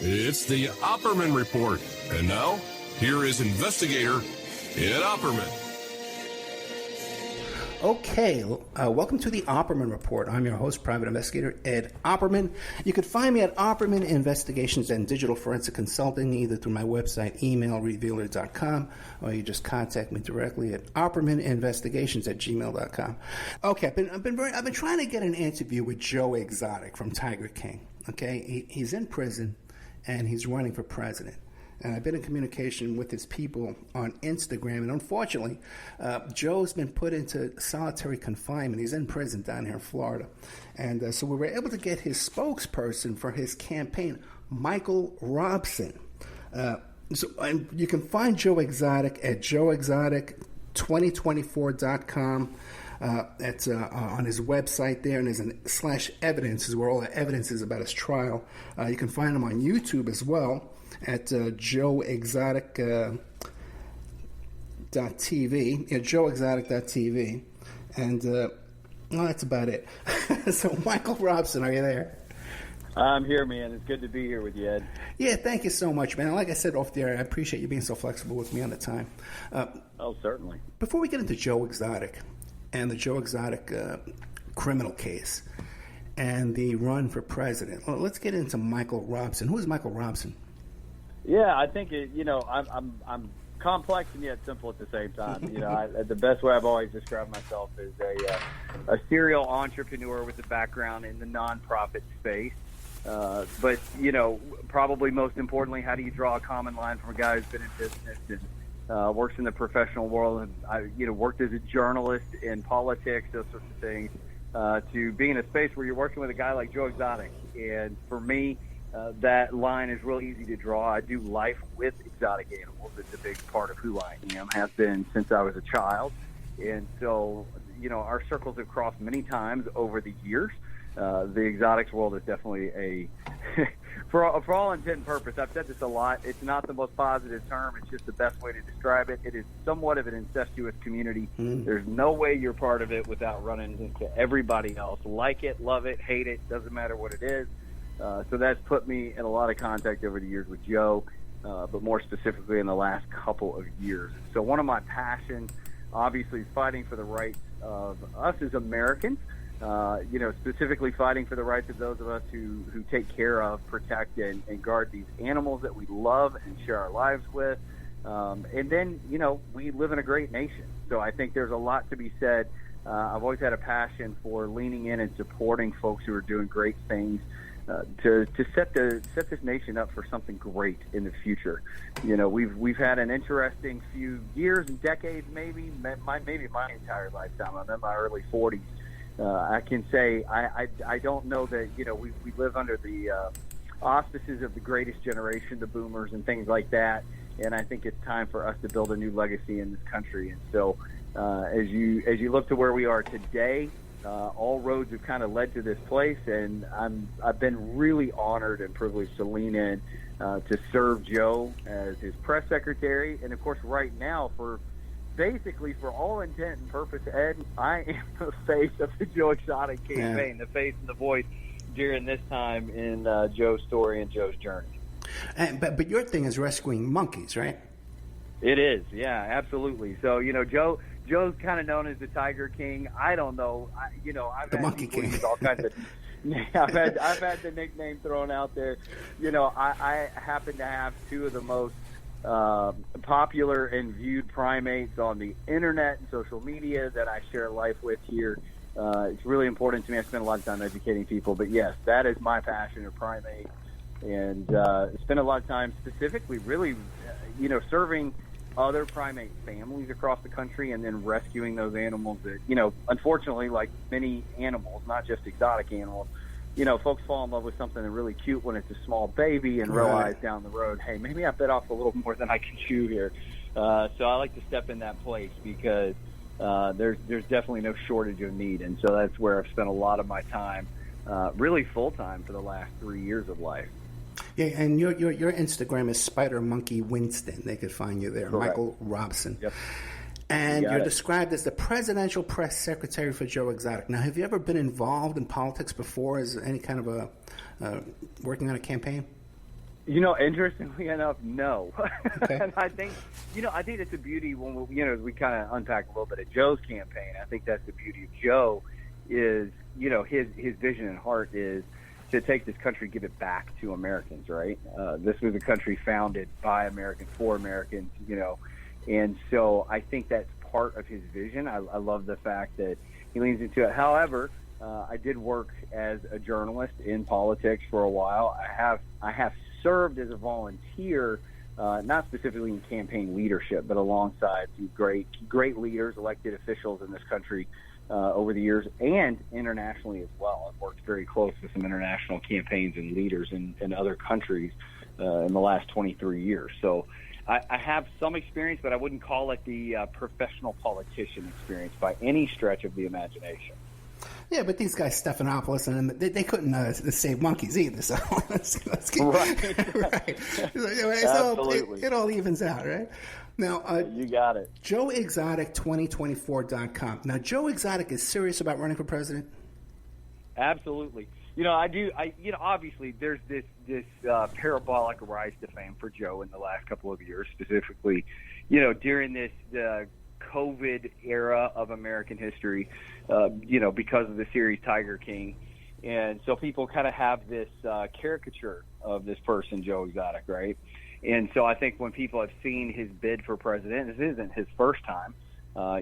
It's the Opperman Report. And now, here is investigator Ed Opperman. Okay, welcome to the Opperman Report. I'm your host, private investigator Ed Opperman. You can find me at Opperman Investigations and Digital Forensic Consulting, either through my website, emailrevealer.com, or you just contact me directly at oppermaninvestigations@gmail.com. Okay, I've been trying to get an interview with Joe Exotic from Tiger King. Okay, he's in prison and he's running for president. And I've been in communication with his people on Instagram. And unfortunately, Joe's been put into solitary confinement. He's in prison down here in Florida. And so we were able to get his spokesperson for his campaign, Michael Robson. And you can find Joe Exotic at joeexotic2024.com. That's on his website there, and there's a /evidence is where all the evidence is about his trial. You can find him on YouTube as well at joeexotic.tv, joeexotic.tv, and that's about it. So, Michael Robson, are you there? I'm here, man. It's good to be here with you, Ed. Yeah, thank you so much, man. Like I said off the air, I appreciate you being so flexible with me on the time. Oh, certainly. Before we get into Joe Exotic and the Joe Exotic criminal case and the run for president, let's get into Michael Robson. Who is Michael Robson? Yeah, I think I'm complex and yet simple at the same time. The best way I've always described myself is a serial entrepreneur with a background in the nonprofit space. But probably most importantly, how do you draw a common line from a guy who's been in business and works in the professional world and worked as a journalist in politics, those sorts of things, to being in a space where you're working with a guy like Joe Exotic. And for me, that line is real easy to draw. I do life with exotic animals. It's a big part of who I am, has been since I was a child. And so, our circles have crossed many times over the years. The exotics world is definitely for all intent and purpose, I've said this a lot, it's not the most positive term. It's just the best way to describe it. It is somewhat of an incestuous community. There's no way you're part of it without running into everybody else. Like it, love it, hate it, doesn't matter what it is. So that's put me in a lot of contact over the years with Joe, but more specifically in the last couple of years. So one of my passions, obviously, is fighting for the rights of us as Americans, specifically fighting for the rights of those of us who take care of, protect, and guard these animals that we love and share our lives with. And then, we live in a great nation. So I think there's a lot to be said. I've always had a passion for leaning in and supporting folks who are doing great things. To set this nation up for something great in the future. We've had an interesting few years and decades, maybe my entire lifetime. I'm in my early 40s. I can say I don't know that we live under the auspices of the greatest generation, the boomers and things like that. And I think it's time for us to build a new legacy in this country. And so as you look to where we are today. All roads have kind of led to this place, and I've been really honored and privileged to lean in to serve Joe as his press secretary. And, of course, right now, for all intent and purpose, Ed, I am the face of the Joe Exotic campaign, the face and the voice during this time in Joe's story and Joe's journey. But your thing is rescuing monkeys, right? It is, yeah, absolutely. So, Joe's kind of known as the Tiger King. I don't know. I've the had Monkey King. All kinds of. I've had the nickname thrown out there. I happen to have two of the most popular and viewed primates on the internet and social media that I share life with here. It's really important to me. I spend a lot of time educating people. But yes, that is my passion, of primates, and spend a lot of time specifically, really, serving other primate families across the country and then rescuing those animals that, unfortunately, like many animals, not just exotic animals, folks fall in love with something really cute when it's a small baby and realize down the road, hey, maybe I bit off a little more than I can chew here. So I like to step in that place because there's definitely no shortage of need. And so that's where I've spent a lot of my time, really full-time for the last 3 years of life. Yeah, and your Instagram is Spider Monkey Winston. They could find you there, Correct. Michael Robson. Yep. And you're described as the presidential press secretary for Joe Exotic. Now, have you ever been involved in politics before as any kind of a working on a campaign? Interestingly enough, no. Okay. And I think it's the beauty when as we kind of unpack a little bit of Joe's campaign. I think that's the beauty of Joe is, his vision and heart is to take this country, give it back to Americans, right? This was a country founded by Americans, for Americans, and so I think that's part of his vision. I love the fact that he leans into it. However, I did work as a journalist in politics for a while. I have served as a volunteer, not specifically in campaign leadership, but alongside some great leaders, elected officials in this country over the years, and internationally as well. I've worked very close with some international campaigns and leaders in other countries in the last 23 years. So I have some experience, but I wouldn't call it the professional politician experience by any stretch of the imagination. Yeah, but these guys, Stephanopoulos, and they couldn't save monkeys either. So let's keep right. Absolutely. It all evens out, right? Now, you got it. JoeExotic2024.com. Now, Joe Exotic is serious about running for president? Absolutely. Obviously, there's this parabolic rise to fame for Joe in the last couple of years, specifically, during this COVID era of American history, because of the series Tiger King. And so people kind of have this caricature of this person, Joe Exotic, right? And so I think when people have seen his bid for president, this isn't his first time.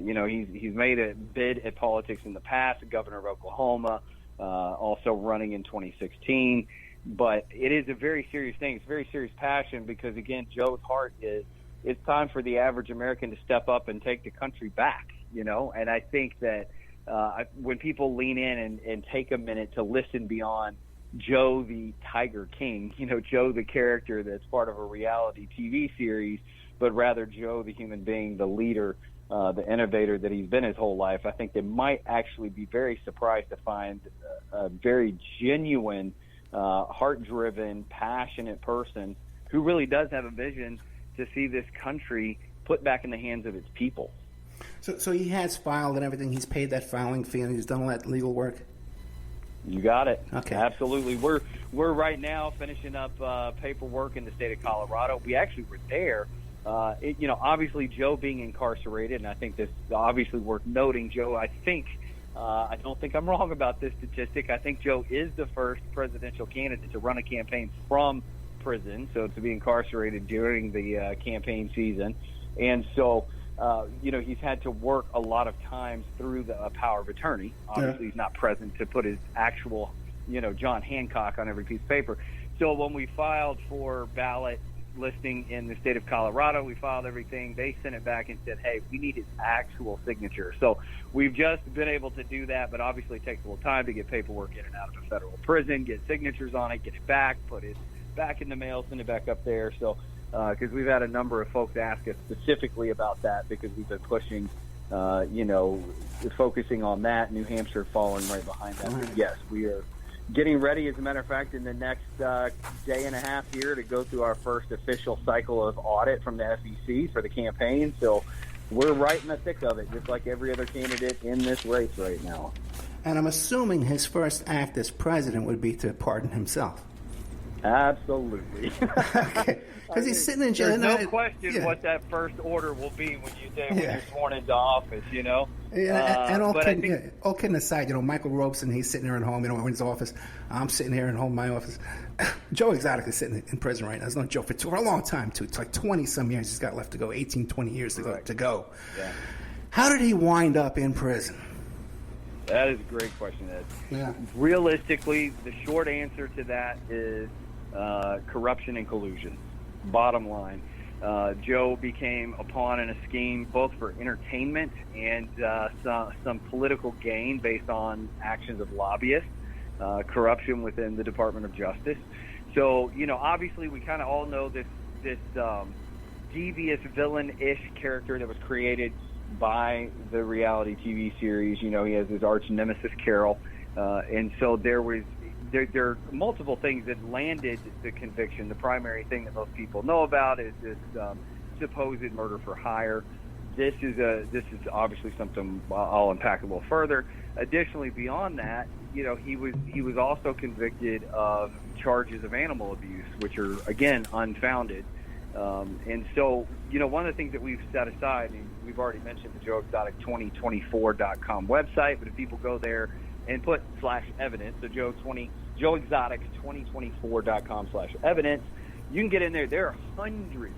He's made a bid at politics in the past, governor of Oklahoma, also running in 2016. But it is a very serious thing. It's a very serious passion because, again, Joe's heart is it's time for the average American to step up and take the country back, And I think that when people lean in and take a minute to listen beyond Joe the Tiger King, Joe the character that's part of a reality TV series, but rather Joe the human being, the leader, the innovator that he's been his whole life, I think they might actually be very surprised to find a very genuine, heart-driven, passionate person who really does have a vision to see this country put back in the hands of its people. So he has filed and everything. He's paid that filing fee and he's done all that legal work? You got it. Okay. Absolutely. We're right now finishing up paperwork in the state of Colorado. We actually were there. Obviously Joe being incarcerated, and I think this is obviously worth noting. Joe, I don't think I'm wrong about this statistic. I think Joe is the first presidential candidate to run a campaign from prison, so to be incarcerated during the campaign season. And so, he's had to work a lot of times through the power of attorney. Obviously, He's not present to put his actual, John Hancock on every piece of paper. So when we filed for ballot listing in the state of Colorado, we filed everything. They sent it back and said, hey, we need his actual signature. So we've just been able to do that, but obviously it takes a little time to get paperwork in and out of a federal prison, get signatures on it, get it back, put it back in the mail, send it back up there. So because we've had a number of folks ask us specifically about that because we've been pushing, focusing on that. New Hampshire following right behind that. But yes, we are getting ready, as a matter of fact, in the next day and a half here to go through our first official cycle of audit from the SEC for the campaign. So we're right in the thick of it, just like every other candidate in this race right now. And I'm assuming his first act as president would be to pardon himself. Absolutely. Okay. Because he's sitting in jail. There's no question what that first order will be when you're sworn into office, Yeah, and all kidding aside, Michael Robson, he's sitting there at home, in his office. I'm sitting here at home in my office. Joe Exotic is sitting in prison right now. It's no joke. For a long time, too. It's like 20-some years he's got left to go, 18, 20 years to go. Yeah. How did he wind up in prison? That is a great question, Ed. Yeah. Realistically, the short answer to that is corruption and collusion. Bottom line, Joe became a pawn in a scheme both for entertainment and some political gain based on actions of lobbyists, corruption within the Department of Justice. So, obviously we kind of all know this devious villain-ish character that was created by the reality TV series. He has his arch nemesis, Carole. And so there are multiple things that landed the conviction. The primary thing that most people know about is this supposed murder for hire. This is obviously something I'll unpack a little further. Additionally, beyond that, he was also convicted of charges of animal abuse, which are, again, unfounded. And so, one of the things that we've set aside, and we've already mentioned the joeexotic2024.com website, but if people go there and put /evidence, so joeexotic2024.com/evidence, you can get in there. There are hundreds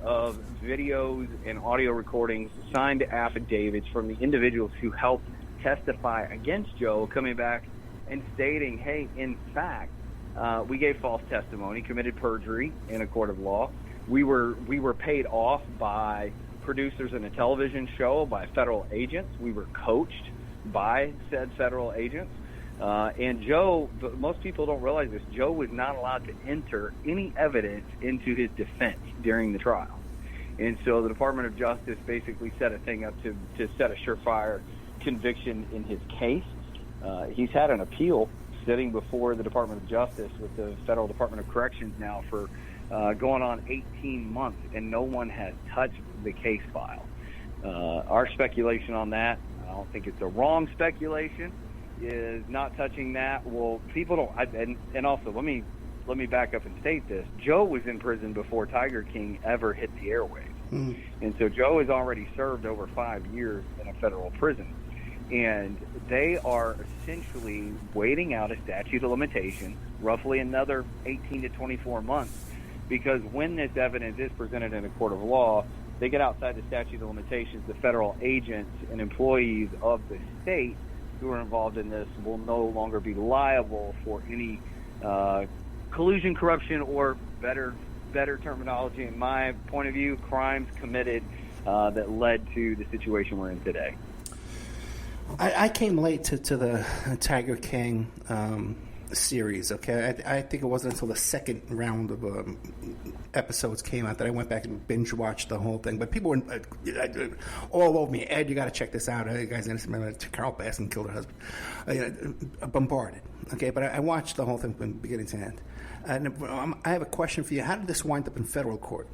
of videos and audio recordings, signed affidavits from the individuals who helped testify against Joe, coming back and stating, hey, in fact, we gave false testimony, committed perjury in a court of law. We were paid off by producers in a television show, by federal agents. We were coached by said federal agents. And Joe, most people don't realize this, Joe was not allowed to enter any evidence into his defense during the trial. And so the Department of Justice basically set a thing up to set a surefire conviction in his case. He's had an appeal sitting before the Department of Justice with the Federal Department of Corrections now for going on 18 months, and no one has touched the case file. Our speculation on that, I don't think it's a wrong speculation, is not touching that. Well, people don't, and also let me back up and state this. Joe was in prison before Tiger King ever hit the airwaves. And so Joe has already served over 5 years in a federal prison. And they are essentially waiting out a statute of limitations, roughly another 18 to 24 months, because when this evidence is presented in a court of law, they get outside the statute of limitations. The federal agents and employees of the state who are involved in this will no longer be liable for any collusion, corruption, or better terminology, in my point of view, crimes committed that led to the situation we're in today. I came late to the Tiger King series, okay? I think it wasn't until the second round of episodes came out that I went back and binge-watched the whole thing. But people were all over me. Ed, you got to check this out. You guys understand? Carole Baskin killed her husband. Bombarded, okay? But I watched the whole thing from beginning to end. And I have a question for you. How did this wind up in federal court?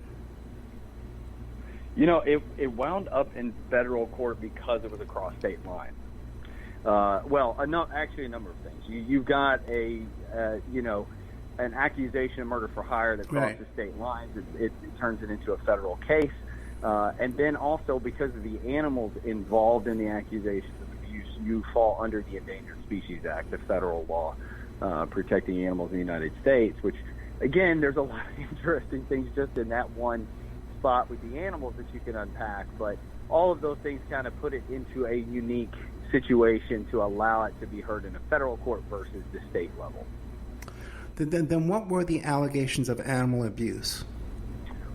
It wound up in federal court because it was across state lines. Actually a number of things. You've got an accusation of murder for hire that crosses state lines. It turns it into a federal case. And then also because of the animals involved in the accusations of abuse, you fall under the Endangered Species Act, the federal law protecting animals in the United States, which, again, there's a lot of interesting things just in that one spot with the animals that you can unpack. But all of those things kind of put it into a unique situation to allow it to be heard in a federal court versus the state level. Then what were the allegations of animal abuse?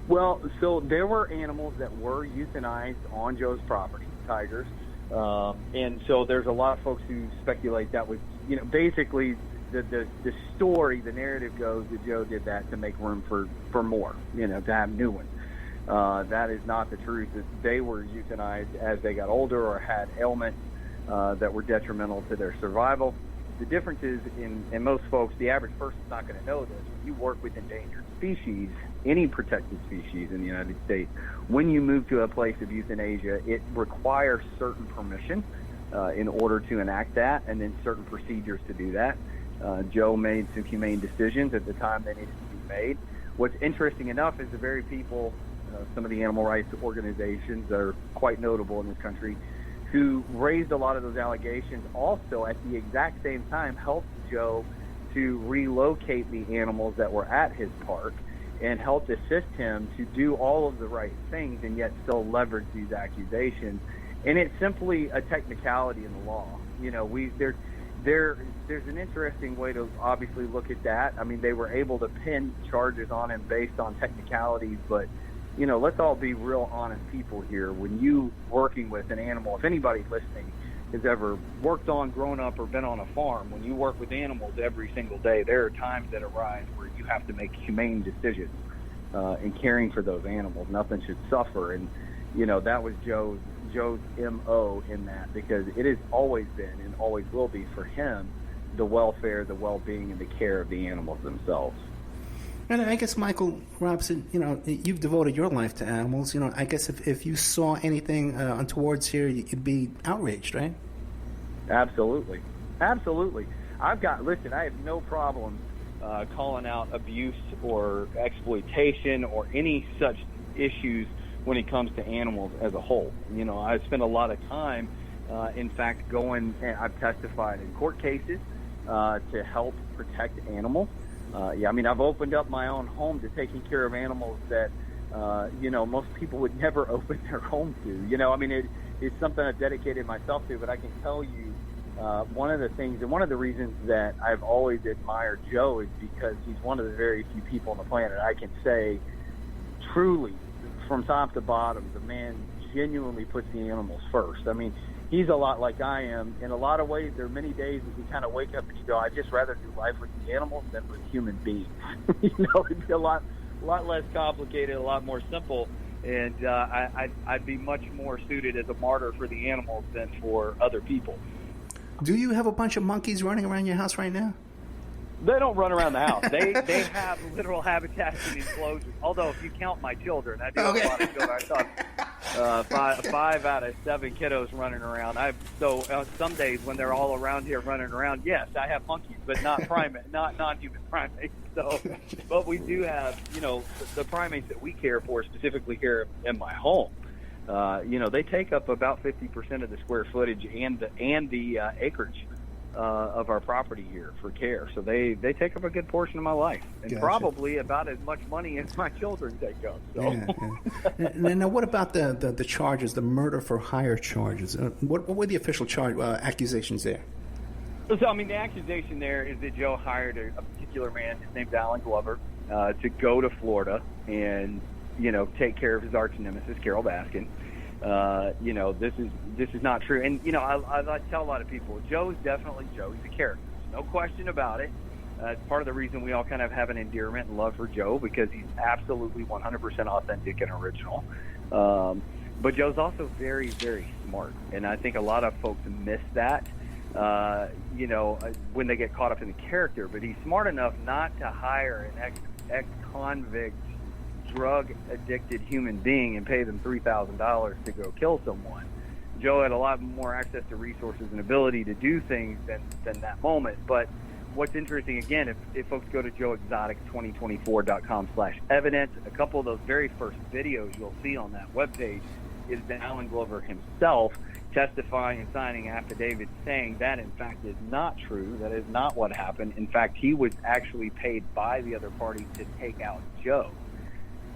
Well, so there were animals that were euthanized on Joe's property, tigers. And so there's a lot of folks who speculate that was, basically the story, the narrative goes that Joe did that to make room for more, to have new ones. That is not the truth. That they were euthanized as they got older or had ailments that were detrimental to their survival. The difference is, in most folks, the average person's not going to know this. When you work with endangered species, any protected species in the United States, when you move to a place of euthanasia, it requires certain permission in order to enact that, and then certain procedures to do that. Joe made some humane decisions at the time they needed to be made. What's interesting enough is the very people, some of the animal rights organizations that are quite notable in this country, who raised a lot of those allegations, also at the exact same time helped Joe to relocate the animals that were at his park and helped assist him to do all of the right things and yet still leverage these accusations. And it's simply a technicality in the law. There's an interesting way to obviously look at that. I mean, they were able to pin charges on him based on technicalities, but let's all be real honest people here. When you working with an animal, if anybody listening has ever worked on, grown up, or been on a farm, when you work with animals every single day, there are times that arise where you have to make humane decisions in caring for those animals. Nothing should suffer, and that was Joe's MO in that, because it has always been and always will be for him the welfare, the well-being, and the care of the animals themselves. And I guess, Michael Robson, you've devoted your life to animals. I guess if you saw anything untowards here, you'd be outraged, right? Absolutely. I have no problem calling out abuse or exploitation or any such issues when it comes to animals as a whole. You know, I spend a lot of time, in fact, I've testified in court cases to help protect animals. I've opened up my own home to taking care of animals that, most people would never open their home to. It's something I've dedicated myself to, but I can tell you one of the things and one of the reasons that I've always admired Joe is because he's one of the very few people on the planet I can say truly from top to bottom, the man genuinely puts the animals first. I mean, he's a lot like I am. In a lot of ways, there are many days that you kind of wake up and you go, I'd just rather do life with the animals than with human beings. It'd be a lot less complicated, a lot more simple. And I'd be much more suited as a martyr for the animals than for other people. Do you have a bunch of monkeys running around your house right now? They don't run around the house. They have literal habitats and enclosures. Although, if you count my children, I do have a lot of children. I thought 5 out of 7 kiddos running around. Some days when they're all around here running around, yes, I have monkeys, but not non-human primates. So, but we do have, the primates that we care for, specifically here in my home. They take up about 50% of the square footage and the acreage of our property here for care. So they take up a good portion of my life, and Gotcha. Probably about as much money as my children take up. So. Yeah. Now, what about the charges, the murder for hire charges? What were the official accusations there? So, the accusation there is that Joe hired a particular man, his name's Allen Glover, to go to Florida and, take care of his arch nemesis, Carole Baskin. This is not true. And, I tell a lot of people, Joe's definitely Joe. He's a character. No question about it. It's part of the reason we all kind of have an endearment and love for Joe, because he's absolutely 100% authentic and original. But Joe's also very, very smart. And I think a lot of folks miss that, when they get caught up in the character. But he's smart enough not to hire an ex-convict, drug-addicted human being and pay them $3,000 to go kill someone. Joe had a lot more access to resources and ability to do things than that moment. But what's interesting, again, if folks go to joeexotic2024.com/evidence, a couple of those very first videos you'll see on that webpage is Allen Glover himself testifying and signing affidavits saying that, in fact, is not true. That is not what happened. In fact, he was actually paid by the other party to take out Joe.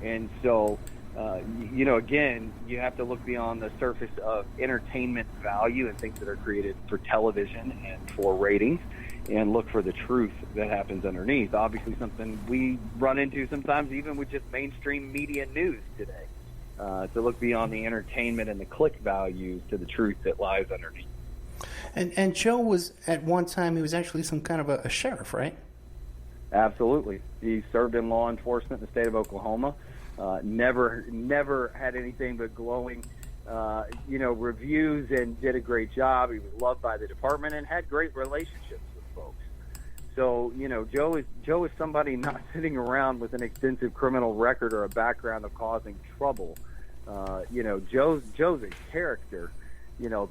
And so, again, you have to look beyond the surface of entertainment value and things that are created for television and for ratings, and look for the truth that happens underneath. Obviously, something we run into sometimes even with just mainstream media news today, to look beyond the entertainment and the click values to the truth that lies underneath. And Joe was, at one time, he was actually some kind of a sheriff, right? Absolutely. He served in law enforcement in the state of Oklahoma. Never had anything but glowing, reviews, and did a great job. He was loved by the department and had great relationships with folks. So, Joe is somebody not sitting around with an extensive criminal record or a background of causing trouble. Joe's a character. You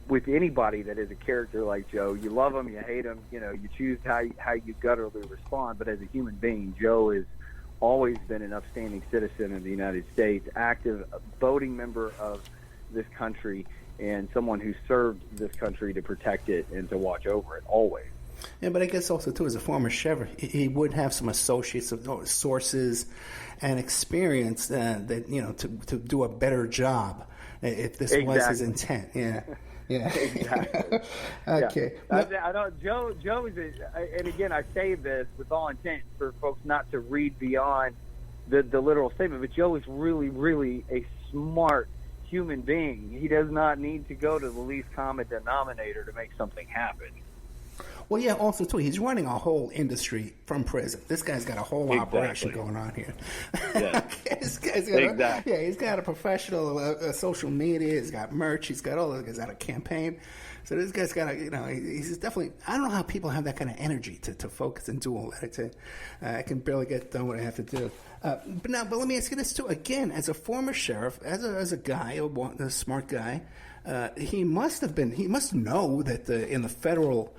with anybody that is a character like Joe, you love him, you hate him, you choose how you gutturally respond. But as a human being, Joe has always been an upstanding citizen of the United States, active voting member of this country, and someone who served this country to protect it and to watch over it always. Yeah, but I guess also, too, as a former sheriff, he would have some associates, sources, and experience to do a better job if this was his intent. Yeah. Yeah. Exactly. Okay. Yeah. I don't. Joe is, and again, I say this with all intent for folks not to read beyond the literal statement. But Joe is really, really a smart human being. He does not need to go to the least common denominator to make something happen. Well, yeah, also, too, he's running a whole industry from prison. This guy's got a whole operation going on here. Yeah. He's got a professional social media. He's got merch. He's got all of it. He's got a campaign. So this guy's got he's definitely, I don't know how people have that kind of energy to focus and do all that. I can barely get done what I have to do. But let me ask you this, too. Again, as a former sheriff, as a guy, a smart guy, he must know that in the federal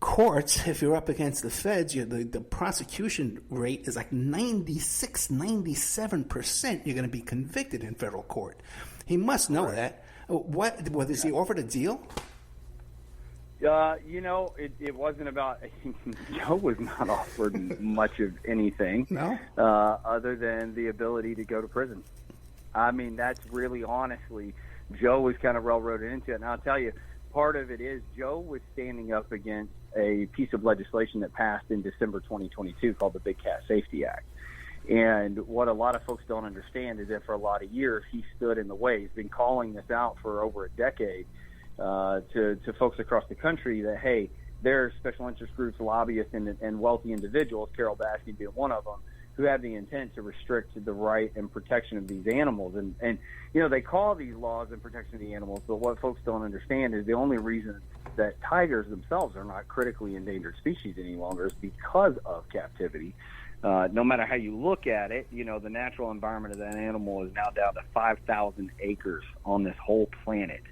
courts, if you're up against the feds, the prosecution rate is like 96, 97% you're going to be convicted in federal court. He must know that. What was he offered a deal? It wasn't about Joe was not offered much of anything, no, other than the ability to go to prison. I mean, that's really honestly, Joe was kind of railroaded into it. And I'll tell you, part of it is Joe was standing up against a piece of legislation that passed in December 2022 called the Big Cat Safety Act. And what a lot of folks don't understand is that for a lot of years he stood in the way. He's been calling this out for over a decade to folks across the country that, hey, there are special interest groups, lobbyists, and wealthy individuals, Carole Baskin being one of them, who have the intent to restrict the right and protection of these animals. And they call these laws and protection of the animals, but what folks don't understand is the only reason that tigers themselves are not critically endangered species any longer is because of captivity. No matter how you look at it, the natural environment of that animal is now down to 5,000 acres on this whole planet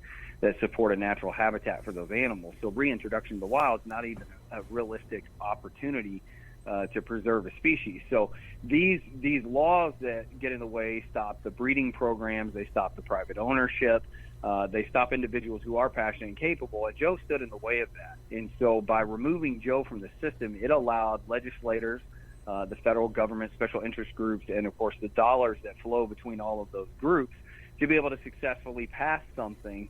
that support a natural habitat for those animals. So reintroduction to the wild is not even a realistic opportunity to preserve a species. So these laws that get in the way stop the breeding programs, they stop the private ownership, they stop individuals who are passionate and capable, and Joe stood in the way of that. And so by removing Joe from the system, it allowed legislators, the federal government, special interest groups, and of course the dollars that flow between all of those groups to be able to successfully pass something,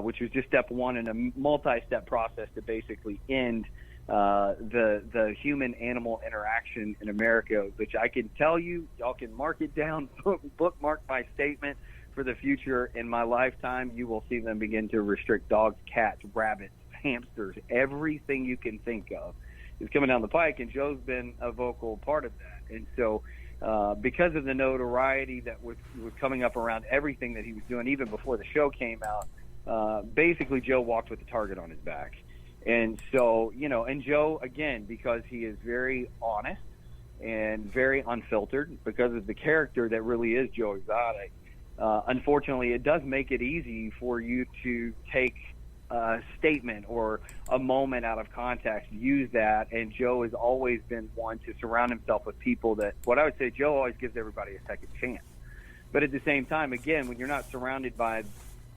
which was just step one in a multi-step process to basically end the human-animal interaction in America, which I can tell you, y'all can mark it down, bookmark my statement for the future. In my lifetime, you will see them begin to restrict dogs, cats, rabbits, hamsters, everything you can think of is coming down the pike, and Joe's been a vocal part of that. And so because of the notoriety that was coming up around everything that he was doing, even before the show came out, basically Joe walked with the target on his back. And so, and Joe, again, because he is very honest and very unfiltered, because of the character that really is Joe Exotic, unfortunately, it does make it easy for you to take a statement or a moment out of context, use that, and Joe has always been one to surround himself with people that, what I would say, Joe always gives everybody a second chance. But at the same time, again, when you're not surrounded by,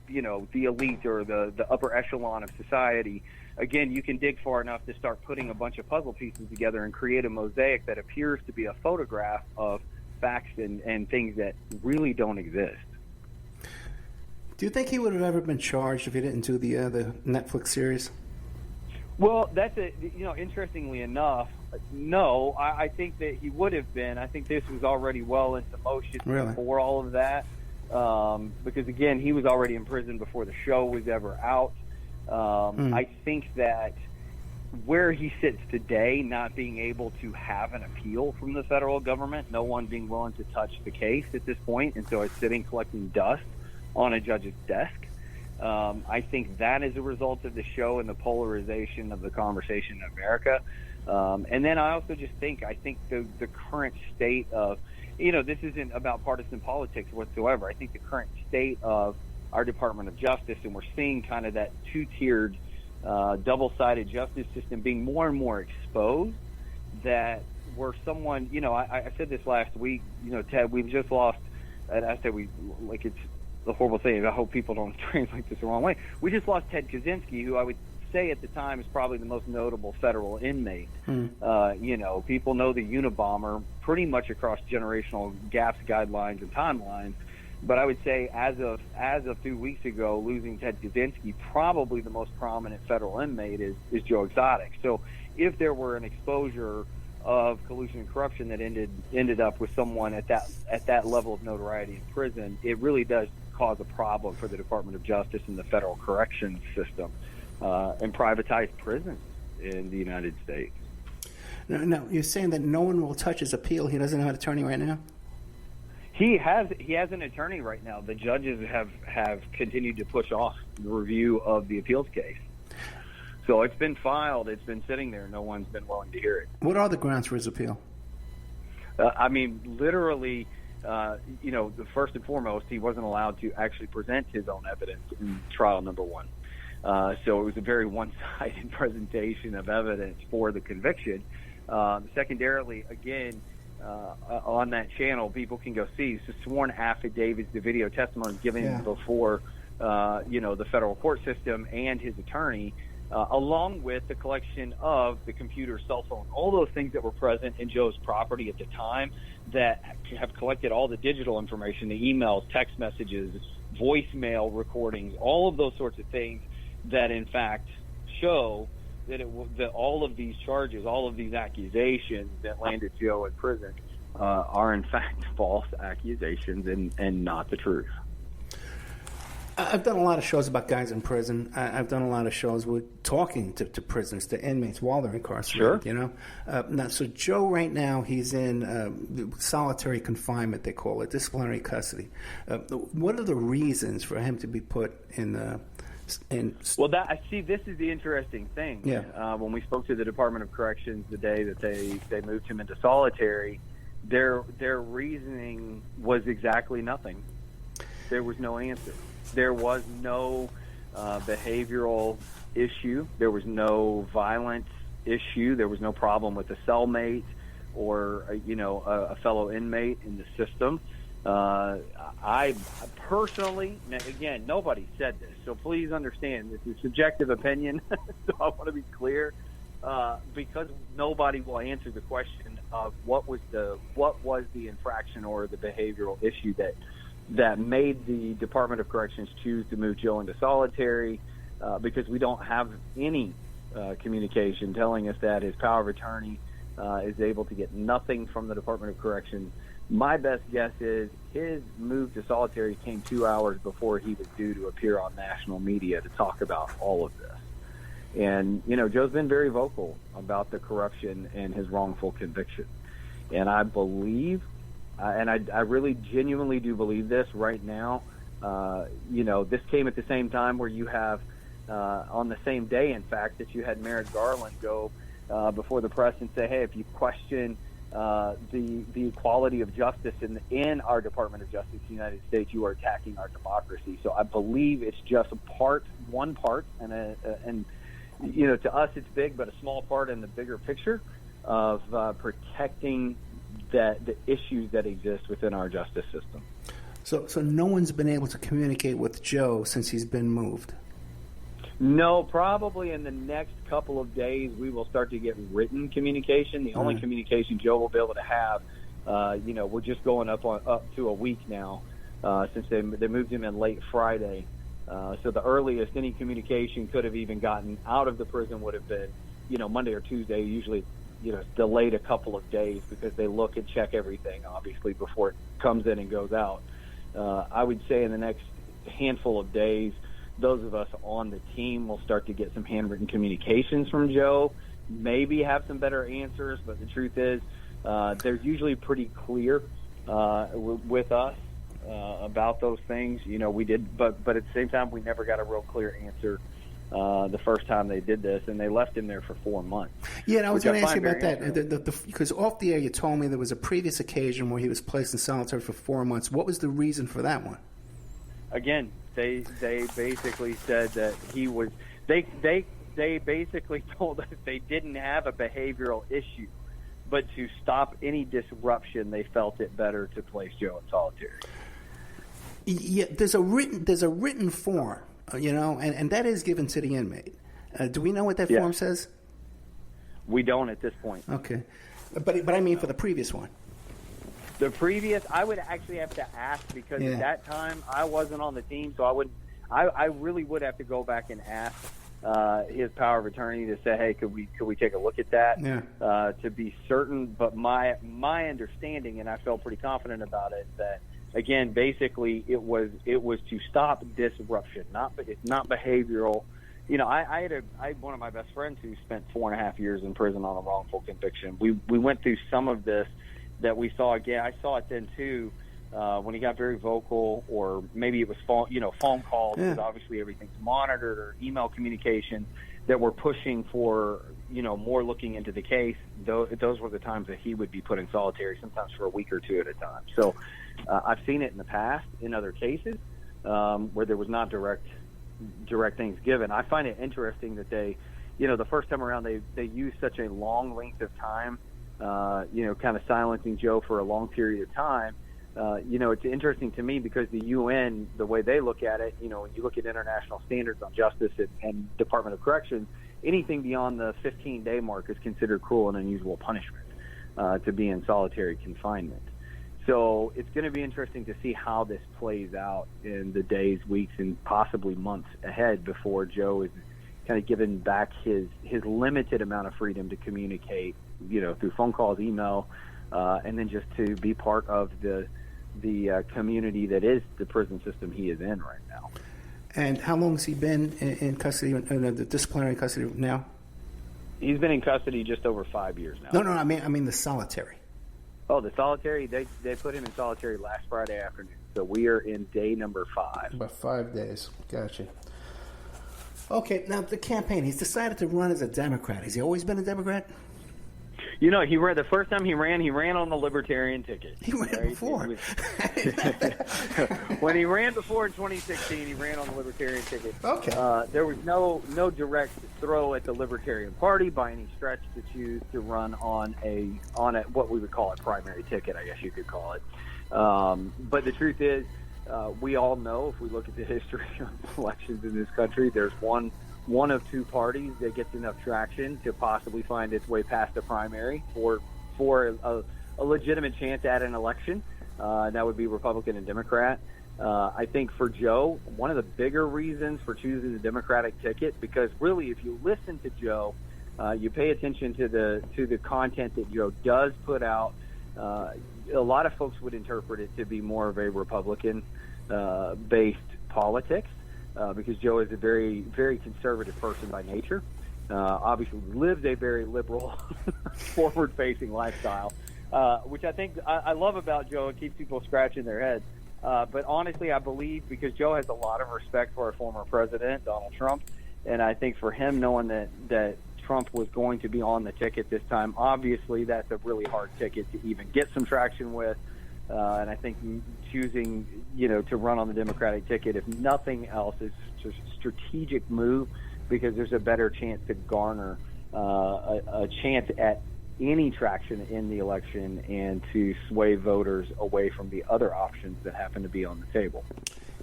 the elite or the upper echelon of society, again, you can dig far enough to start putting a bunch of puzzle pieces together and create a mosaic that appears to be a photograph of facts and things that really don't exist. Do you think he would have ever been charged if he didn't do the Netflix series? Well, that's interestingly enough, no. I think that he would have been. I think this was already well into motion before all of that, because, again, he was already in prison before the show was ever out. I think that where he sits today, not being able to have an appeal from the federal government, no one being willing to touch the case at this point, and so it's sitting collecting dust on a judge's desk. I think that is a result of the show and the polarization of the conversation in America. And then I also just think, the current state of, this isn't about partisan politics whatsoever. I think the current state of our Department of Justice, and we're seeing kind of that two-tiered, double-sided justice system being more and more exposed, that where someone, I said this last week, Ted, we've just lost, and I said it's a horrible thing. I hope people don't translate this the wrong way. We just lost Ted Kaczynski, who I would say at the time is probably the most notable federal inmate. People know the Unabomber pretty much across generational gaps, guidelines, and timelines. But I would say as of 2 weeks ago, losing Ted Kaczynski, probably the most prominent federal inmate is Joe Exotic. So if there were an exposure of collusion and corruption that ended up with someone at that level of notoriety in prison, it really does cause a problem for the Department of Justice and the federal corrections system, and privatized prisons in the United States. No, you're saying that no one will touch his appeal. He doesn't have an attorney right now? He has an attorney right now. The judges have continued to push off the review of the appeals case. So it's been filed. It's been sitting there. No one's been willing to hear it. What are the grounds for his appeal? Literally, first and foremost, he wasn't allowed to actually present his own evidence in trial number one. So it was a very one-sided presentation of evidence for the conviction. Secondarily, again, on that channel, people can go see the sworn affidavits, the video testimony given before, the federal court system and his attorney, along with the collection of the computer, cell phone, all those things that were present in Joe's property at the time that have collected all the digital information, the emails, text messages, voicemail recordings, all of those sorts of things that in fact show that that all of these charges, all of these accusations that landed Joe in prison are in fact false accusations and not the truth. I've done a lot of shows about guys in prison. I've done a lot of shows with talking to prisoners, to inmates while they're incarcerated. Sure. Now, so Joe right now, he's in solitary confinement, they call it, disciplinary custody. What are the reasons for him to be put in Well, this is the interesting thing. Yeah. When we spoke to the Department of Corrections the day that they moved him into solitary, their reasoning was exactly nothing. There was no answer. There was no behavioral issue. There was no violence issue. There was no problem with a cellmate or a fellow inmate in the system. I personally, again, nobody said this, so please understand this is subjective opinion. So I want to be clear, because nobody will answer the question of what was the infraction or the behavioral issue that made the Department of Corrections choose to move Joe into solitary, because we don't have any communication telling us that his power of attorney is able to get nothing from the Department of Corrections. My best guess is his move to solitary came 2 hours before he was due to appear on national media to talk about all of this. And, Joe's been very vocal about the corruption and his wrongful conviction. And I believe, and I really genuinely do believe this right now, this came at the same time where you have, on the same day, in fact, that you had Merrick Garland go before the press and say, hey, if you question the equality of justice in our Department of Justice in the United States, you are attacking our democracy. So I believe it's just one part, and to us it's big, but a small part in the bigger picture of protecting the issues that exist within our justice system. So no one's been able to communicate with Joe since he's been moved? No, probably in the next couple of days we will start to get written communication. The only communication Joe will be able to have, we're just going up to a week now since they moved him in late Friday. So the earliest any communication could have even gotten out of the prison would have been, Monday or Tuesday. Usually, it's delayed a couple of days because they look and check everything, obviously, before it comes in and goes out. I would say in the next handful of days, those of us on the team will start to get some handwritten communications from Joe, maybe have some better answers, but the truth is they're usually pretty clear with us about those things. We did, but at the same time, we never got a real clear answer the first time they did this, and they left him there for 4 months. Yeah, and I was going to ask you about that. Because off the air you told me there was a previous occasion where he was placed in solitary for 4 months. What was the reason for that one? Again, they basically said that he was they basically told us they didn't have a behavioral issue, but to stop any disruption, they felt it better to place Joe in solitary. Yeah, there's a written form, and that is given to the inmate. Do we know what that form says? We don't at this point. Okay, but I mean for the previous one. The previous, I would actually have to ask because at that time I wasn't on the team, so I really would have to go back and ask his power of attorney to say, hey, could we take a look at that to be certain. But my understanding, and I felt pretty confident about it, that again, basically it was to stop disruption, not behavioral. I had one of my best friends who spent 4.5 years in prison on a wrongful conviction. We went through some of this that we saw again. I saw it then too when he got very vocal, or maybe it was phone calls, because obviously everything's monitored, or email communication that were pushing for more looking into the case. Those were the times that he would be put in solitary, sometimes for a week or two at a time. So I've seen it in the past in other cases where there was not direct direct things given. I find it interesting that they, the first time around they used such a long length of time, kind of silencing Joe for a long period of time. It's interesting to me because the UN, the way they look at it, when you look at international standards on justice and Department of Corrections, anything beyond the 15-day mark is considered cruel and unusual punishment to be in solitary confinement. So it's going to be interesting to see how this plays out in the days, weeks, and possibly months ahead before Joe is kind of given back his limited amount of freedom to communicate, through phone calls, email, and then just to be part of the community that is the prison system he is in right now. And how long has he been in custody, in the disciplinary custody now? He's been in custody just over 5 years now. No, I mean the solitary. Oh, the solitary, they put him in solitary last Friday afternoon. So we are in day number 5. About 5 days. Gotcha. Okay, now the campaign. He's decided to run as a Democrat. Has he always been a Democrat? He ran the first time he ran on the Libertarian ticket. He ran before. When he ran before in 2016, he ran on the Libertarian ticket. Okay. There was no direct throw at the Libertarian Party by any stretch to choose to run on a what we would call a primary ticket, I guess you could call it. But the truth is, we all know, if we look at the history of elections in this country, there's one of two parties that gets enough traction to possibly find its way past the primary for a legitimate chance at an election. That would be Republican and Democrat. I think for Joe, one of the bigger reasons for choosing the Democratic ticket, because really, if you listen to Joe, you pay attention to the content that Joe does put out. A lot of folks would interpret it to be more of a Republican based politics. Because Joe is a very, very conservative person by nature. Obviously lives a very liberal, forward-facing lifestyle, which I think I love about Joe. It keeps people scratching their heads. But honestly, I believe because Joe has a lot of respect for our former president, Donald Trump, and I think for him knowing that Trump was going to be on the ticket this time, obviously that's a really hard ticket to even get some traction with. And I think choosing, to run on the Democratic ticket, if nothing else, is a strategic move because there's a better chance to garner a chance at any traction in the election and to sway voters away from the other options that happen to be on the table.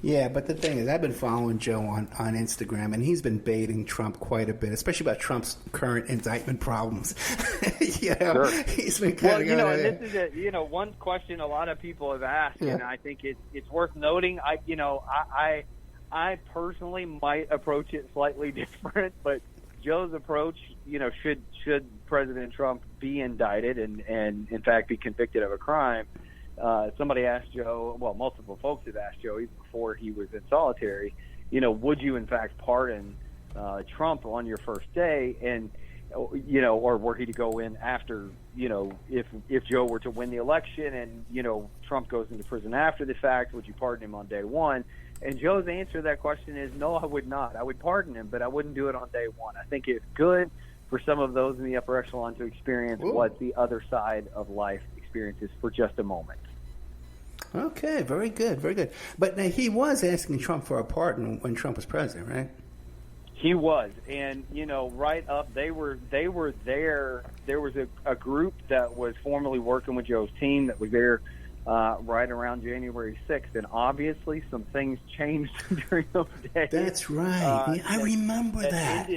Yeah, but the thing is, I've been following Joe on Instagram, and he's been baiting Trump quite a bit, especially about Trump's current indictment problems. Sure. He's been kind of and this is one question a lot of people have asked, and I think it's worth noting. I personally might approach it slightly different, but Joe's approach, should President Trump be indicted and in fact be convicted of a crime. Somebody asked Joe, well, multiple folks have asked Joe even before he was in solitary, would you in fact pardon Trump on your first day? And, or were he to go in after, if Joe were to win the election and, Trump goes into prison after the fact, would you pardon him on day one? And Joe's answer to that question is, no, I would not. I would pardon him, but I wouldn't do it on day one. I think it's good for some of those in the upper echelon to experience what the other side of life experiences for just a moment. Okay, very good, very good. But he was asking Trump for a pardon when Trump was president, right? He was, and right up, they were there. There was a group that was formerly working with Joe's team that was there right around January 6th, and obviously some things changed during those days. That's right. I remember that.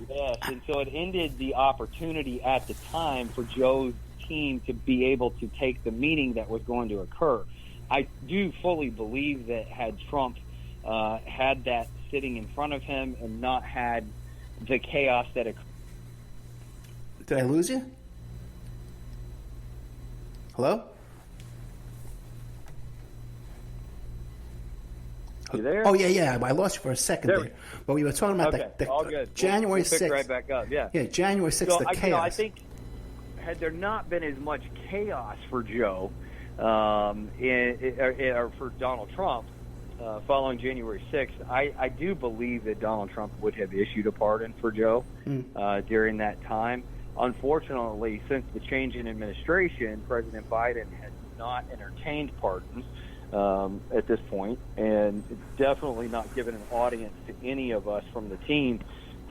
Yes, and so it ended the opportunity at the time for Joe's team to be able to take the meeting that was going to occur. I do fully believe that had Trump had that sitting in front of him and not had the chaos that occurred. Did I lose you? Hello? You there? Oh, yeah. I lost you for a second there. But we were talking about all good. January 6th. We'll pick right back up, yeah. Yeah, January 6th, the chaos. I think had there not been as much chaos for Joe or for Donald Trump following January 6th, I do believe that Donald Trump would have issued a pardon for Joe during that time. Unfortunately, since the change in administration, President Biden has not entertained pardons. at this point, and definitely not given an audience to any of us from the team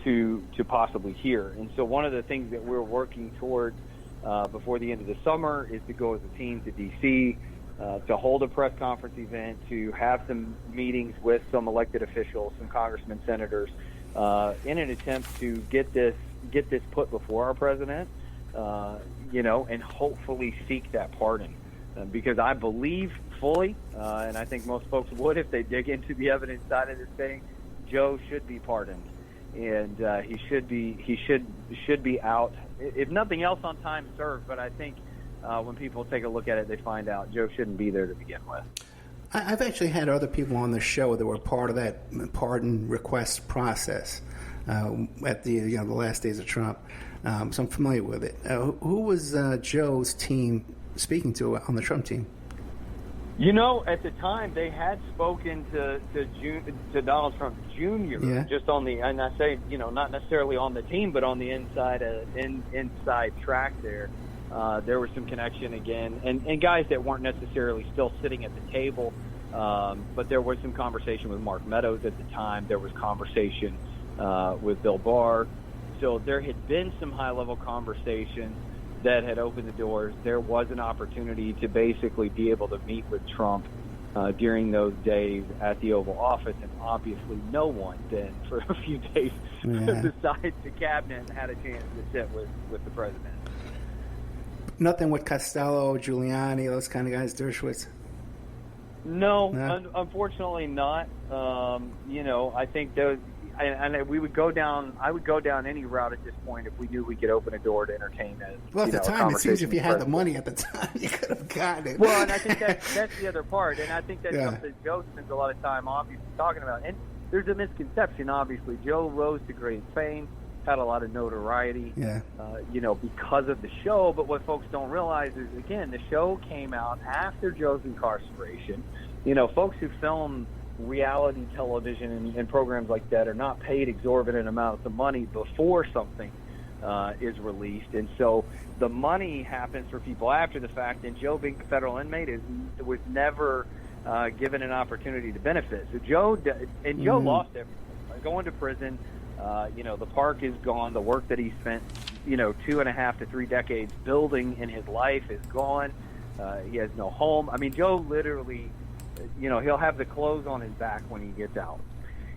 to possibly hear. And so one of the things that we're working toward before the end of the summer is to go as a team to D.C., to hold a press conference event, to have some meetings with some elected officials, some congressmen, senators, in an attempt to get this put before our president, and hopefully seek that pardon. Because I believe fully, and I think most folks would if they dig into the evidence side of this thing, Joe should be pardoned, and he should be out, if nothing else, on time served. But I think when people take a look at it, they find out Joe shouldn't be there to begin with. I've actually had other people on the show that were part of that pardon request process at the last days of Trump, so I'm familiar with it. Who was Joe's team speaking to on the Trump team? At the time they had spoken to Donald Trump Jr. Just on the, and I say, not necessarily on the team, but on the inside track there. There was some connection again, and guys that weren't necessarily still sitting at the table, but there was some conversation with Mark Meadows at the time. There was conversation with Bill Barr. So there had been some high-level conversations that had opened the doors. There was an opportunity to basically be able to meet with Trump during those days at the Oval Office, and obviously no one then for a few days besides the cabinet had a chance to sit with the president. Nothing with Costello, Giuliani, those kind of guys, Dershowitz? No. Unfortunately not. I think those, and we would go down. I would go down any route at this point if we knew we could open a door to entertain it. Well, at the time, it seems if you had the money at the time, you could have gotten it. Well, and I think that's the other part, and I think that's something Joe spends a lot of time obviously talking about. And there's a misconception, obviously. Joe rose to great fame, had a lot of notoriety, because of the show. But what folks don't realize is, again, the show came out after Joe's incarceration. Folks who film reality television and programs like that are not paid exorbitant amounts of money before something is released. And so the money happens for people after the fact, and Joe, being a federal inmate, was never given an opportunity to benefit. So Joe lost everything. Going to prison, the park is gone. The work that he spent, 2.5 to 3 decades building in his life is gone. He has no home. I mean, Joe literally, he'll have the clothes on his back when he gets out.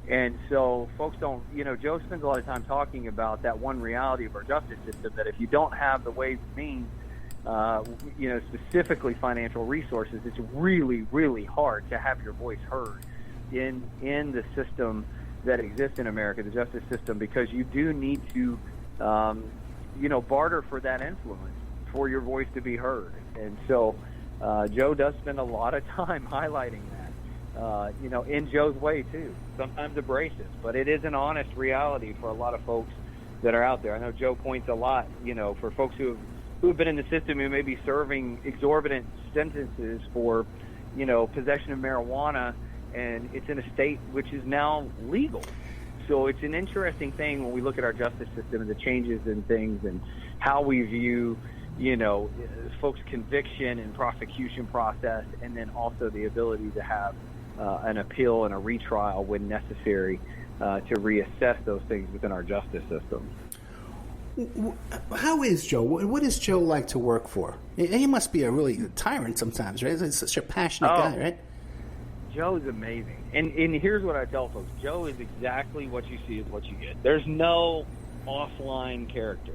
And so folks don't, Joe spends a lot of time talking about that one reality of our justice system, that if you don't have the ways and means, specifically financial resources, it's really, really hard to have your voice heard in the system that exists in America, the justice system, because you do need to, barter for that influence for your voice to be heard. And so Joe does spend a lot of time highlighting that, in Joe's way too, sometimes abrasive, but it is an honest reality for a lot of folks that are out there. I know Joe points a lot, for folks who have been in the system who may be serving exorbitant sentences for, possession of marijuana, and it's in a state which is now legal. So it's an interesting thing when we look at our justice system and the changes in things and how we view, folks' conviction and prosecution process, and then also the ability to have an appeal and a retrial when necessary to reassess those things within our justice system. How is Joe? What is Joe like to work for? He must be a really tyrant sometimes, right? He's such a passionate guy, right? Joe's amazing. And here's what I tell folks. Joe is exactly what you see is what you get. There's no offline character.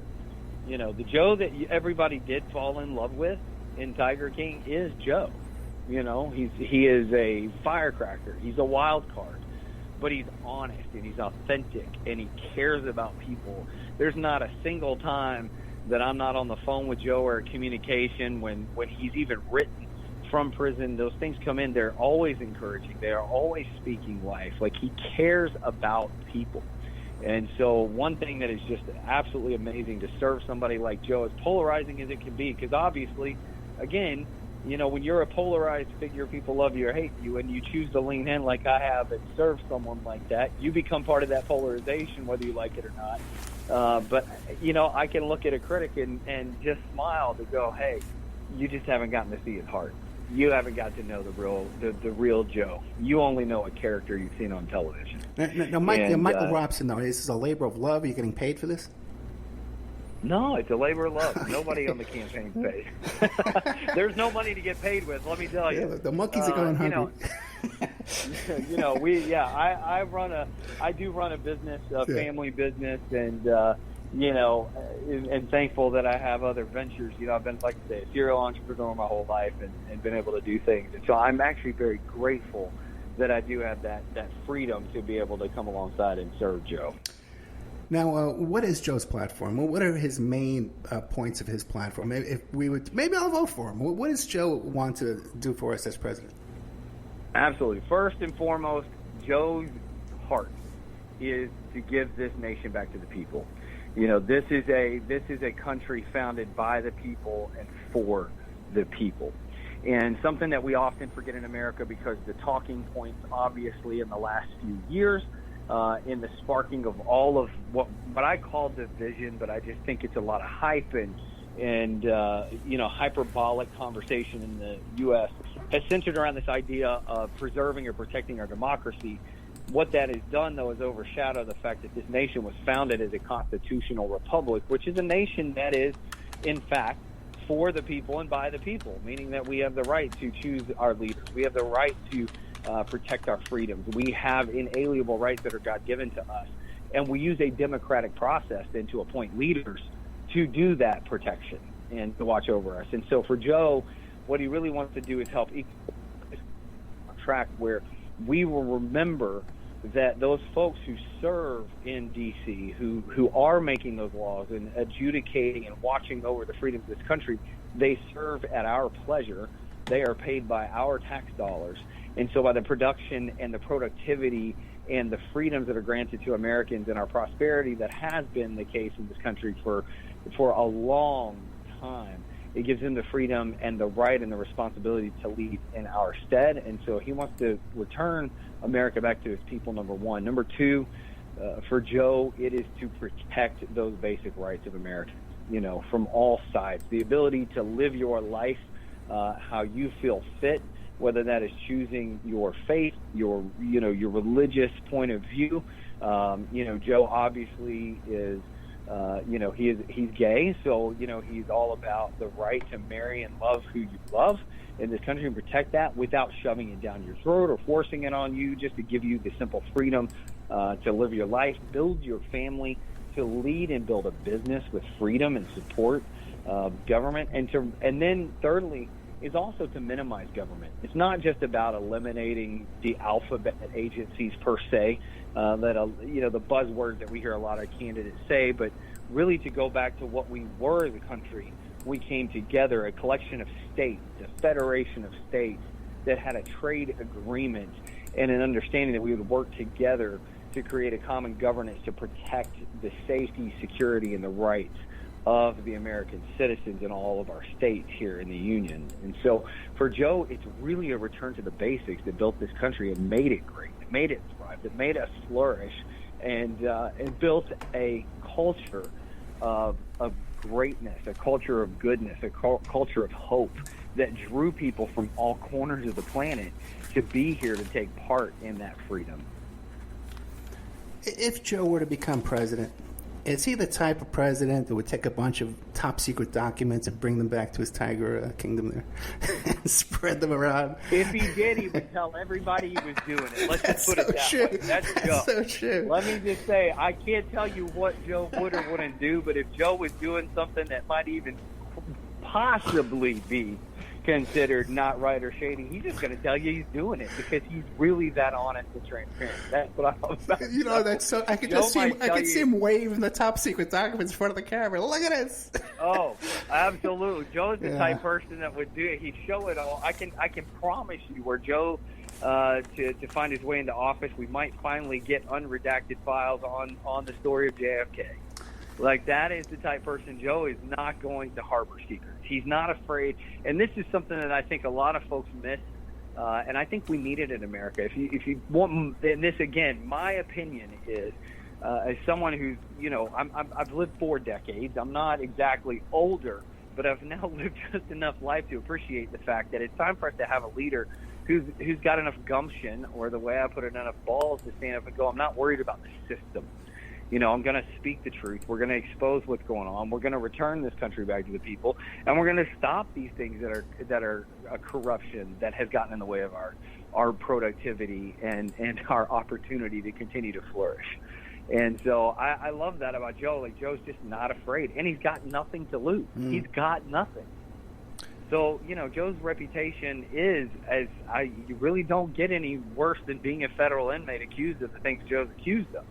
The Joe that everybody did fall in love with in Tiger King is Joe. He is a firecracker. He's a wild card. But he's honest, and he's authentic, and he cares about people. There's not a single time that I'm not on the phone with Joe or communication when he's even written from prison. Those things come in. They're always encouraging. They are always speaking life. Like, he cares about people. And so one thing that is just absolutely amazing to serve somebody like Joe, as polarizing as it can be, because obviously, again, when you're a polarized figure, people love you or hate you, and you choose to lean in like I have and serve someone like that, you become part of that polarization, whether you like it or not. But, I can look at a critic and just smile to go, hey, you just haven't gotten to see his heart. you haven't got to know the real Joe. You only know a character you've seen on television. Now, Michael Robson, though, is this a labor of love? Are you getting paid for this? No, it's a labor of love. Nobody on the campaign's paid. There's no money to get paid with. Let me tell you. Yeah, the monkeys are going hungry. I do run a business, a family business, and and thankful that I have other ventures. I've been, like I say, a serial entrepreneur my whole life and been able to do things. And so I'm actually very grateful that I do have that freedom to be able to come alongside and serve Joe. Now, what is Joe's platform? What are his main points of his platform? Maybe I'll vote for him. What does Joe want to do for us as president? Absolutely. First and foremost, Joe's heart is to give this nation back to the people. This is a country founded by the people and for the people. And something that we often forget in America, because the talking points, obviously, in the last few years, in the sparking of all of what I call division, but I just think it's a lot of hype and hyperbolic conversation in the U.S. has centered around this idea of preserving or protecting our democracy. What that has done, though, is overshadow the fact that this nation was founded as a constitutional republic, which is a nation that is, in fact, for the people and by the people, meaning that we have the right to choose our leaders. We have the right to protect our freedoms. We have inalienable rights that are God-given to us, and we use a democratic process then to appoint leaders to do that protection and to watch over us. And so for Joe, what he really wants to do is help track where we will remember that those folks who serve in D.C., who are making those laws and adjudicating and watching over the freedoms of this country, they serve at our pleasure. They are paid by our tax dollars. And so by the production and the productivity and the freedoms that are granted to Americans and our prosperity that has been the case in this country for a long time, it gives them the freedom and the right and the responsibility to lead in our stead. And so he wants to return America back to its people, number one. Number two, for Joe, it is to protect those basic rights of Americans, from all sides. The ability to live your life how you feel fit, whether that is choosing your faith, your religious point of view. Joe obviously is, he's gay, so, he's all about the right to marry and love who you love in this country and protect that without shoving it down your throat or forcing it on you, just to give you the simple freedom to live your life, build your family, to lead and build a business with freedom and support government, and then thirdly, is also to minimize government. It's not just about eliminating the alphabet agencies per se, the buzzwords that we hear a lot of candidates say, but really to go back to what we were as a country. We came together, a collection of states, a federation of states that had a trade agreement and an understanding that we would work together to create a common governance to protect the safety, security, and the rights of the American citizens in all of our states here in the Union. And so for Joe, it's really a return to the basics that built this country and made it great, that made it thrive, that made us flourish, and built a culture of greatness, a culture of goodness, a culture of hope that drew people from all corners of the planet to be here to take part in that freedom. If Joe were to become president, is he the type of president that would take a bunch of top secret documents and bring them back to his tiger kingdom there and spread them around? If he did, he would tell everybody he was doing it. Let's just put it that way. That's Joe. So true. Let me just say, I can't tell you what Joe would or wouldn't do, but if Joe was doing something that might even possibly be considered not right or shady, he's just going to tell you he's doing it because he's really that honest and transparent. That's what I'm about. That's so. I could just see him waving the top secret documents in front of the camera. Look at this. Oh, absolutely. Joe's the type person that would do it. He'd show it all. I can promise you, where Joe to find his way into office, we might finally get unredacted files on the story of JFK. Like, that is the type of person. Joe is not going to harbor secrets. He's not afraid. And this is something that I think a lot of folks miss, and I think we need it in America. If you want, and this, again, my opinion is, as someone who's, I've lived 4 decades. I'm not exactly older, but I've now lived just enough life to appreciate the fact that it's time for us to have a leader who's got enough gumption, or the way I put it, enough balls to stand up and go, I'm not worried about the system. I'm going to speak the truth. We're going to expose what's going on. We're going to return this country back to the people, and we're going to stop these things that are corruption that has gotten in the way of our productivity and our opportunity to continue to flourish. And so I love that about Joe. Like, Joe's just not afraid, and he's got nothing to lose. He's got nothing. So, Joe's reputation is, you really don't get any worse than being a federal inmate accused of the things Joe's accused of.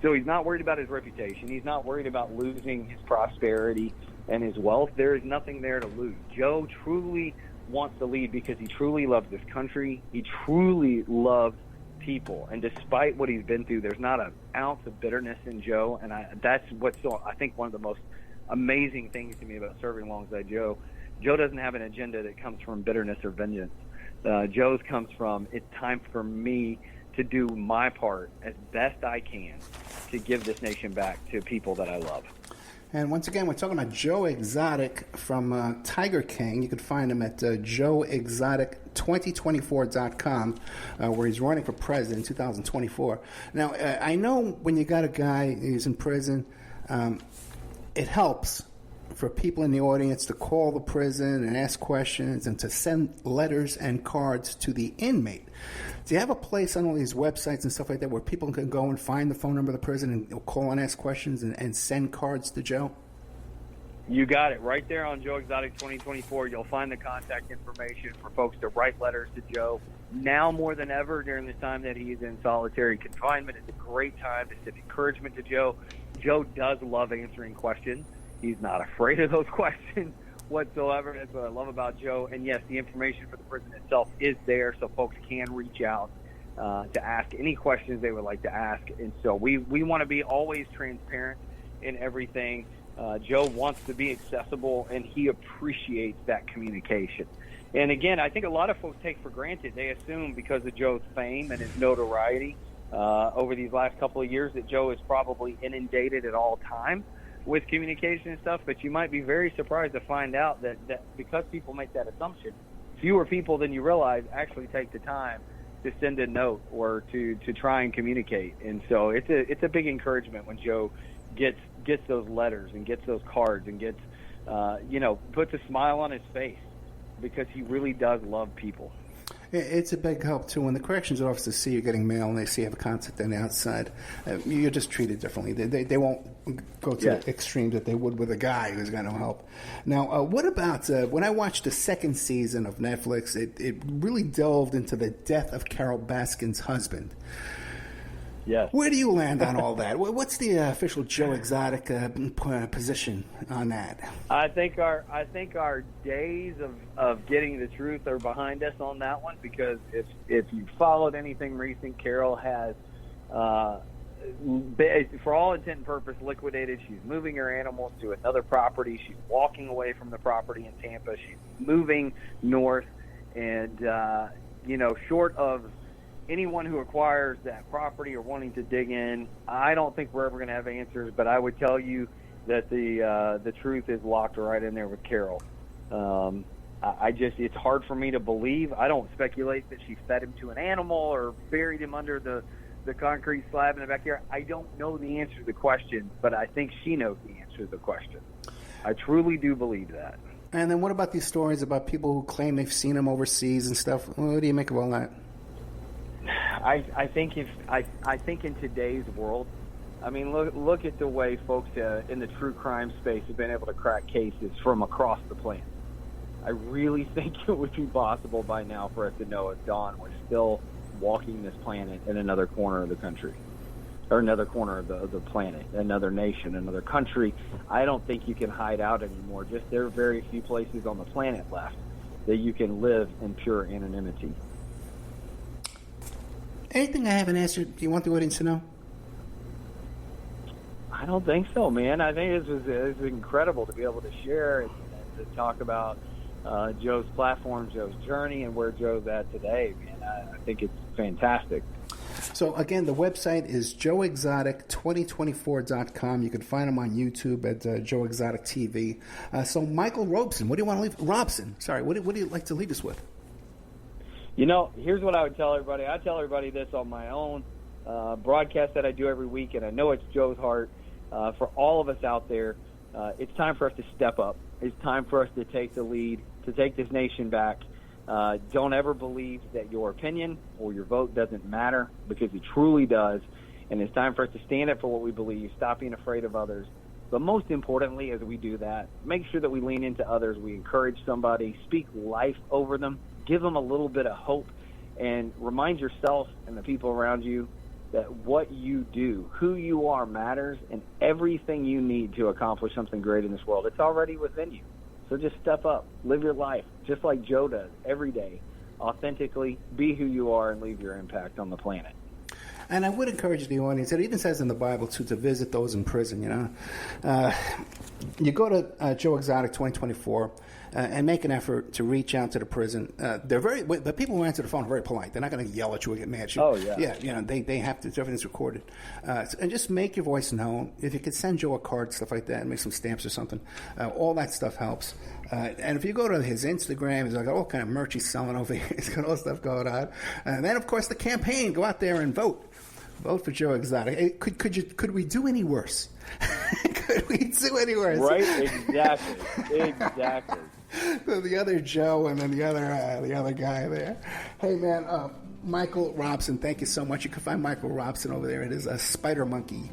So he's not worried about his reputation. He's not worried about losing his prosperity and his wealth. There is nothing there to lose. Joe truly wants to lead because he truly loves this country. He truly loves people. And despite what he's been through, there's not an ounce of bitterness in Joe. And that's what's, I think, one of the most amazing things to me about serving alongside Joe. Joe doesn't have an agenda that comes from bitterness or vengeance. Joe's comes from, it's time for me to do my part as best I can to give this nation back to people that I love. And once again, we're talking about Joe Exotic from Tiger King. You can find him at joeexotic2024.com, where he's running for president in 2024. Now, I know when you got a guy who's in prison, it helps for people in the audience to call the prison and ask questions and to send letters and cards to the inmate. Do you have a place on all these websites and stuff like that where people can go and find the phone number of the prison and call and ask questions and send cards to Joe? You got it. Right there on Joe Exotic 2024, you'll find the contact information for folks to write letters to Joe. Now more than ever during this time that he's in solitary confinement, it's a great time to send encouragement to Joe. Joe does love answering questions. He's not afraid of those questions whatsoever. That's what I love about Joe. And yes, the information for the prison itself is there, so folks can reach out to ask any questions they would like to ask. And so we want to be always transparent in everything. Joe wants to be accessible, and he appreciates that communication. And again, I think a lot of folks take for granted, they assume because of Joe's fame and his notoriety over these last couple of years that Joe is probably inundated at all times with communication and stuff, but you might be very surprised to find out that because people make that assumption, fewer people than you realize actually take the time to send a note or to try and communicate. And so it's a big encouragement when Joe gets those letters and gets those cards and gets puts a smile on his face, because he really does love people. It's a big help, too. When the corrections officers see you getting mail and they see you have a contact on the outside, you're just treated differently. They won't go to the extreme that they would with a guy who's got no help. Now, what about when I watched the second season of Netflix, it really delved into the death of Carole Baskin's husband. Yes. Where do you land on all that? What's the official Joe Exotic position on that? I think our days of getting the truth are behind us on that one, because if you followed anything recent, Carole has, for all intent and purpose, liquidated. She's moving her animals to another property. She's walking away from the property in Tampa. She's moving north, and short of anyone who acquires that property or wanting to dig in, I don't think we're ever going to have answers, but I would tell you that the truth is locked right in there with Carole. It's hard for me to believe. I don't speculate that she fed him to an animal or buried him under the concrete slab in the backyard. I don't know the answer to the question, but I think she knows the answer to the question. I truly do believe that. And then what about these stories about people who claim they've seen him overseas and stuff? What do you make of all that? I think in today's world, I mean, look at the way folks in the true crime space have been able to crack cases from across the planet. I really think it would be possible by now for us to know if Don was still walking this planet in another corner of the country, or another corner of the planet, another nation, another country. I don't think you can hide out anymore. Just there are very few places on the planet left that you can live in pure anonymity. Anything I haven't answered, do you want the audience to know? I don't think so, man. I think this is incredible to be able to share and to talk about Joe's platform, Joe's journey, and where Joe's at today, man. I think it's fantastic. So, again, the website is joeexotic2024.com. You can find him on YouTube at Joe Exotic TV. So, Michael Robson, what do you want to leave? Robson, sorry, what do you like to leave us with? Here's what I would tell everybody. I tell everybody this on my own broadcast that I do every week, and I know it's Joe's heart. For all of us out there, it's time for us to step up. It's time for us to take the lead, to take this nation back. Don't ever believe that your opinion or your vote doesn't matter, because it truly does. And it's time for us to stand up for what we believe, stop being afraid of others. But most importantly, as we do that, make sure that we lean into others. We encourage somebody, speak life over them, give them a little bit of hope, and remind yourself and the people around you that what you do, who you are, matters, and everything you need to accomplish something great in this world, it's already within you. So just step up, live your life, just like Joe does every day, authentically, be who you are, and leave your impact on the planet. And I would encourage the audience, it even says in the Bible, too, to visit those in prison, You go to Joe Exotic 2024 and make an effort to reach out to the prison. The people who answer the phone are very polite. They're not going to yell at you or get mad at you. Oh, yeah. Yeah, they have to, everything's recorded. And just make your voice known. If you could send Joe a card, stuff like that, and make some stamps or something, all that stuff helps. And if you go to his Instagram, he's got all kind of merch he's selling over here. He's got all this stuff going on. And then, of course, the campaign. Go out there and vote. Vote for Joe Exotic. Could we do any worse? Could we do any worse? Right? Exactly. The other Joe and then the other guy there. Hey, man, Michael Robson, thank you so much. You can find Michael Robson over there. It is a Spider Monkey.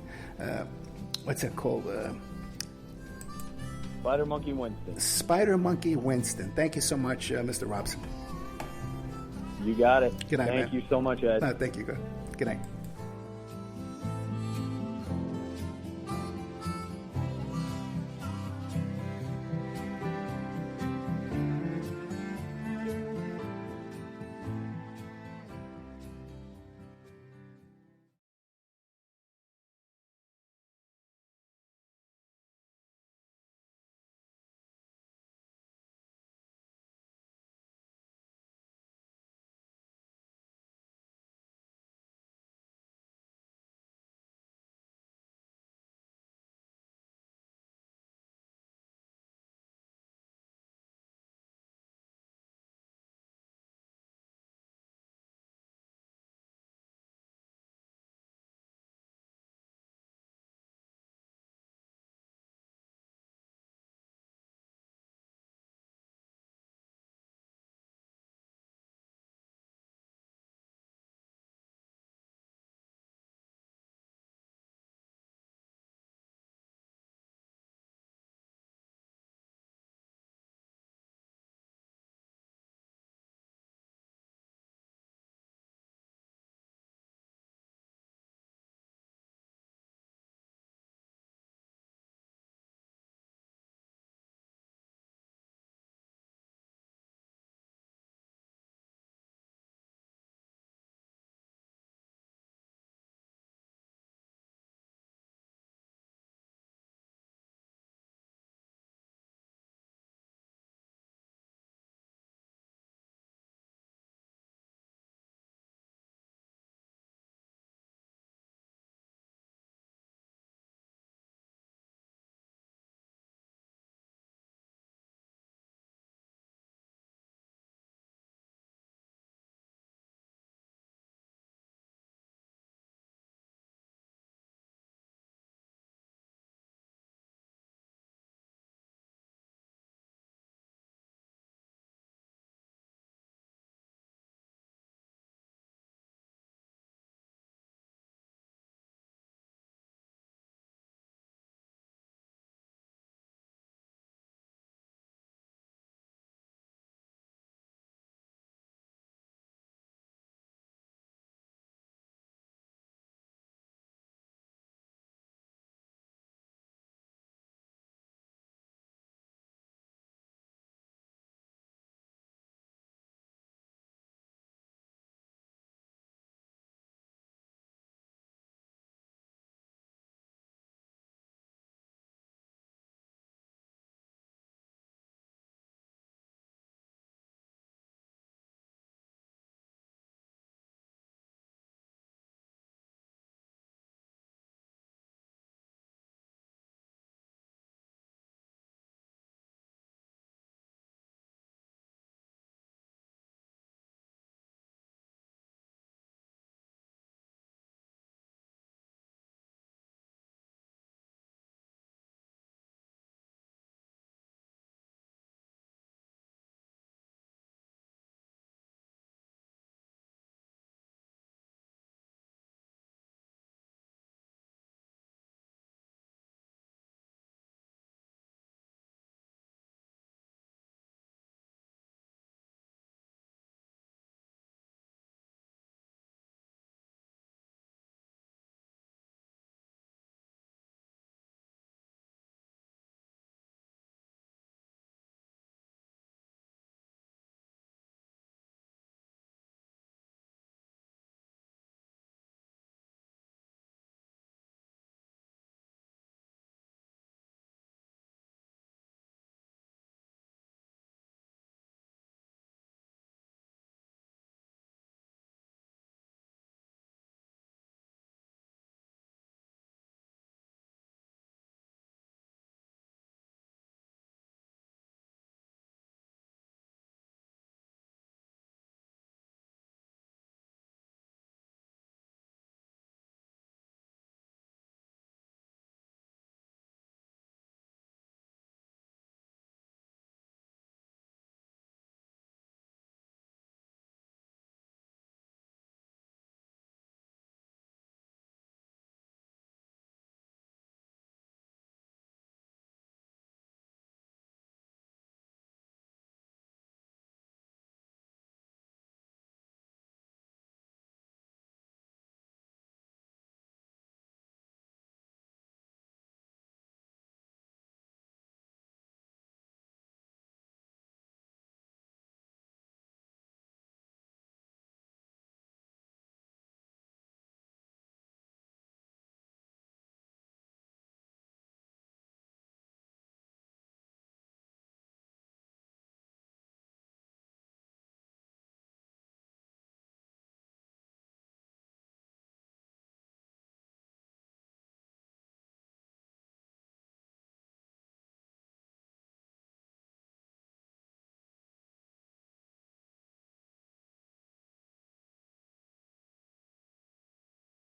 What's that called? Spider Monkey Winston. Spider Monkey Winston. Thank you so much, Mr. Robson. You got it. Good night, Thank man. you so much, Ed. Thank you. Good night.